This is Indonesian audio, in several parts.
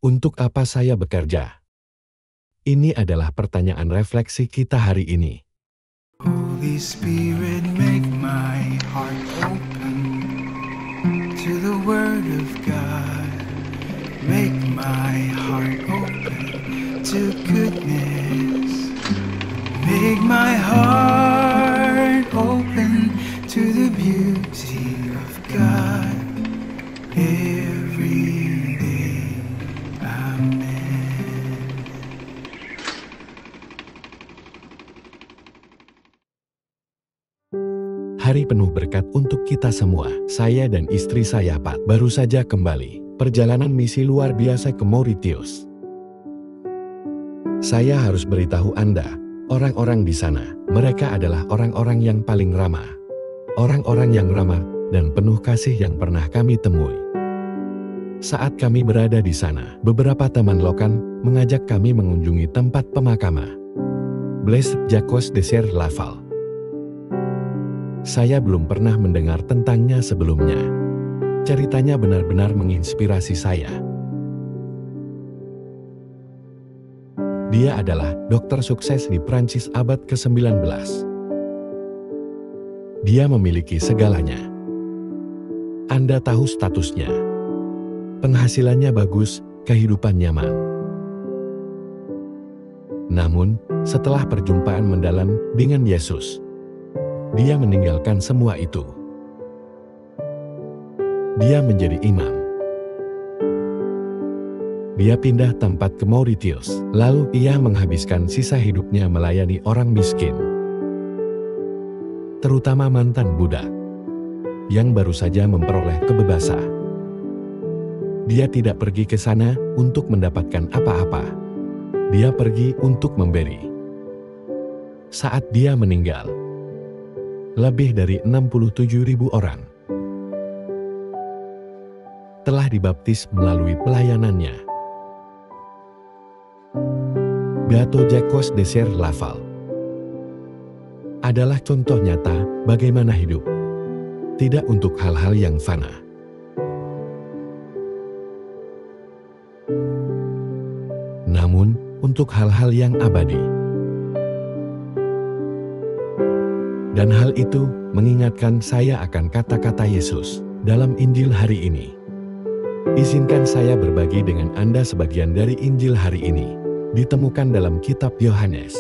Untuk apa saya bekerja? Ini adalah pertanyaan refleksi kita hari ini. Holy Spirit, make my heart open to the Word of God. Make my heart open to goodness. Make my heart open to the beauty of God every day. Amen. Hari penuh berkat untuk kita semua. Saya dan istri saya, Pat, baru saja kembali perjalanan misi luar biasa ke Mauritius. Saya harus beritahu Anda, orang-orang di sana, mereka adalah orang-orang yang paling ramah. Orang-orang yang ramah dan penuh kasih yang pernah kami temui. Saat kami berada di sana, beberapa teman lokal mengajak kami mengunjungi tempat pemakaman Blaise Jacques Desert Laval. Saya belum pernah mendengar tentangnya sebelumnya. Ceritanya benar-benar menginspirasi saya. Dia adalah dokter sukses di Prancis abad ke-19. Dia memiliki segalanya. Anda tahu statusnya. Penghasilannya bagus, kehidupan nyaman. Namun, setelah perjumpaan mendalam dengan Yesus, dia meninggalkan semua itu. Dia menjadi imam. Dia pindah tempat ke Mauritius, lalu ia menghabiskan sisa hidupnya melayani orang miskin, terutama mantan budak yang baru saja memperoleh kebebasan. Dia tidak pergi ke sana untuk mendapatkan apa-apa. Dia pergi untuk memberi. Saat dia meninggal, lebih dari 67.000 orang telah dibaptis melalui pelayanannya. Beato Jacques Desert Laval adalah contoh nyata bagaimana hidup tidak untuk hal-hal yang fana, namun untuk hal-hal yang abadi. Dan hal itu mengingatkan saya akan kata-kata Yesus dalam Injil hari ini. Izinkan saya berbagi dengan Anda sebagian dari Injil hari ini. Ditemukan dalam kitab Yohanes.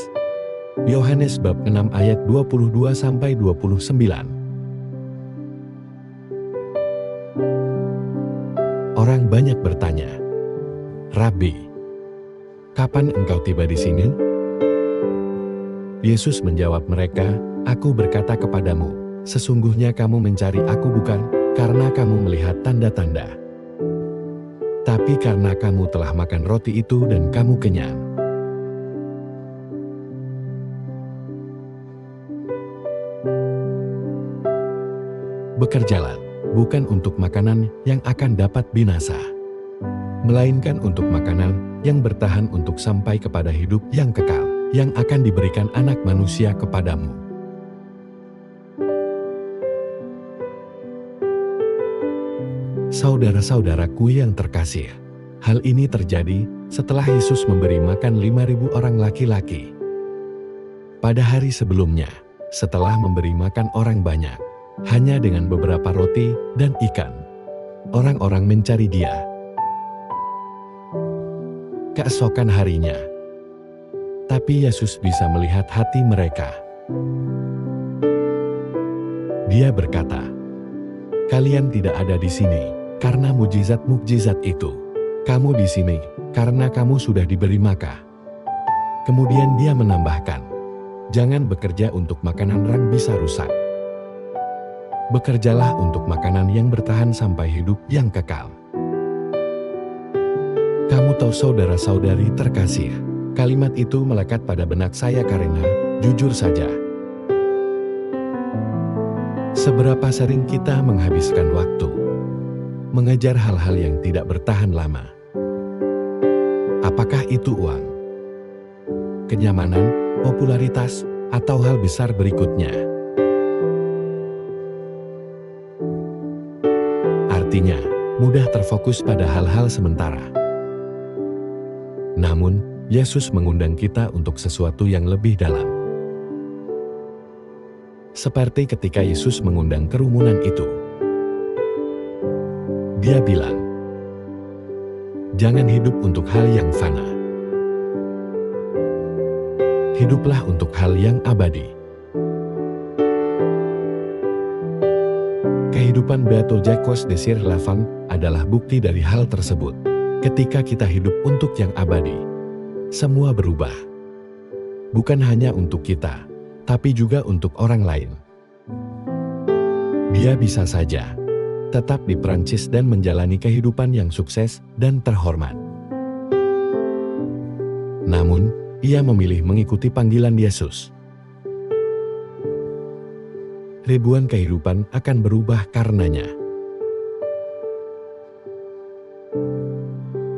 Yohanes bab 6 ayat 22-29. Orang banyak bertanya, "Rabi, kapan engkau tiba di sini?" Yesus menjawab mereka, "Aku berkata kepadamu, sesungguhnya kamu mencari aku bukan karena kamu melihat tanda-tanda, tapi karena kamu telah makan roti itu dan kamu kenyang." Bekerjalah, bukan untuk makanan yang akan dapat binasa, melainkan untuk makanan yang bertahan untuk sampai kepada hidup yang kekal, yang akan diberikan Anak Manusia kepadamu. Saudara-saudaraku yang terkasih, hal ini terjadi setelah Yesus memberi makan 5.000 orang laki-laki. Pada hari sebelumnya, setelah memberi makan orang banyak, hanya dengan beberapa roti dan ikan, orang-orang mencari Dia. Keesokan harinya, tapi Yesus bisa melihat hati mereka. Dia berkata, "Kalian tidak ada di sini karena mukjizat-mukjizat itu. Kamu di sini karena kamu sudah diberi makan." Kemudian dia menambahkan, "Jangan bekerja untuk makanan yang bisa rusak. Bekerjalah untuk makanan yang bertahan sampai hidup yang kekal." Kamu tahu saudara-saudari terkasih, kalimat itu melekat pada benak saya karena, jujur saja, seberapa sering kita menghabiskan waktu mengejar hal-hal yang tidak bertahan lama. Apakah itu uang, kenyamanan, popularitas, atau hal besar berikutnya? Artinya, mudah terfokus pada hal-hal sementara. Namun, Yesus mengundang kita untuk sesuatu yang lebih dalam. Seperti ketika Yesus mengundang kerumunan itu. Dia bilang, "Jangan hidup untuk hal yang fana. Hiduplah untuk hal yang abadi." Kehidupan Beato Jacques de Sierre-Lavant adalah bukti dari hal tersebut. Ketika kita hidup untuk yang abadi, semua berubah. Bukan hanya untuk kita, tapi juga untuk orang lain. Dia bisa saja tetap di Prancis dan menjalani kehidupan yang sukses dan terhormat. Namun, ia memilih mengikuti panggilan Yesus. Ribuan kehidupan akan berubah karenanya.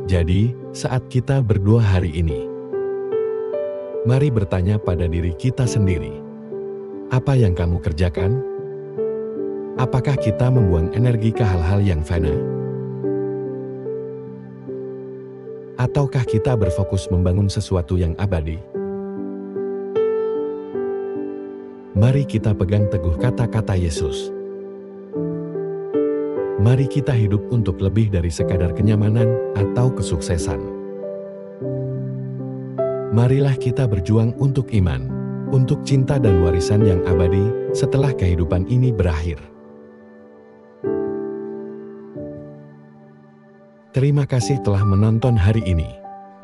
Jadi, saat kita berdoa hari ini, mari bertanya pada diri kita sendiri, apa yang kamu kerjakan? Apakah kita membuang energi ke hal-hal yang fana? Ataukah kita berfokus membangun sesuatu yang abadi? Mari kita pegang teguh kata-kata Yesus. Mari kita hidup untuk lebih dari sekadar kenyamanan atau kesuksesan. Marilah kita berjuang untuk iman, untuk cinta dan warisan yang abadi setelah kehidupan ini berakhir. Terima kasih telah menonton hari ini.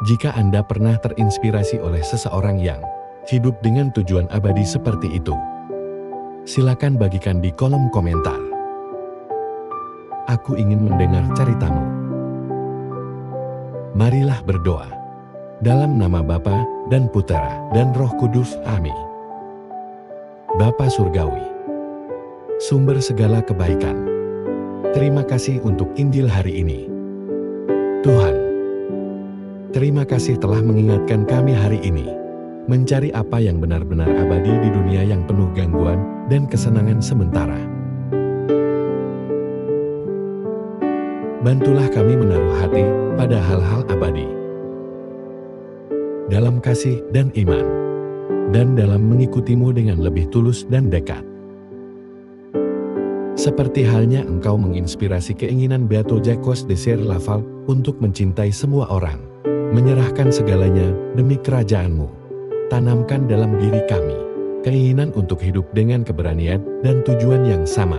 Jika Anda pernah terinspirasi oleh seseorang yang hidup dengan tujuan abadi seperti itu, silakan bagikan di kolom komentar. Aku ingin mendengar ceritamu. Marilah berdoa. Dalam nama Bapa dan Putera dan Roh Kudus, amin. Bapa Surgawi, sumber segala kebaikan, terima kasih untuk Injil hari ini. Tuhan, terima kasih telah mengingatkan kami hari ini, mencari apa yang benar-benar abadi di dunia yang penuh gangguan dan kesenangan sementara. Bantulah kami menaruh hati pada hal-hal abadi, dalam kasih dan iman, dan dalam mengikutimu dengan lebih tulus dan dekat. Seperti halnya Engkau menginspirasi keinginan Beato Jacques de Sierre-Lavant untuk mencintai semua orang, menyerahkan segalanya demi kerajaan-Mu. Tanamkan dalam diri kami keinginan untuk hidup dengan keberanian dan tujuan yang sama.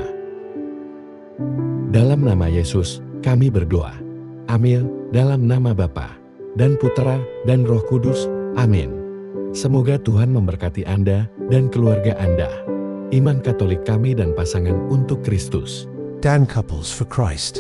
Dalam nama Yesus, kami berdoa. Amin. Dalam nama Bapa dan Putera dan Roh Kudus. Amin. Semoga Tuhan memberkati Anda dan keluarga Anda. Iman Katolik kami dan pasangan untuk Kristus. Dan Couples for Christ.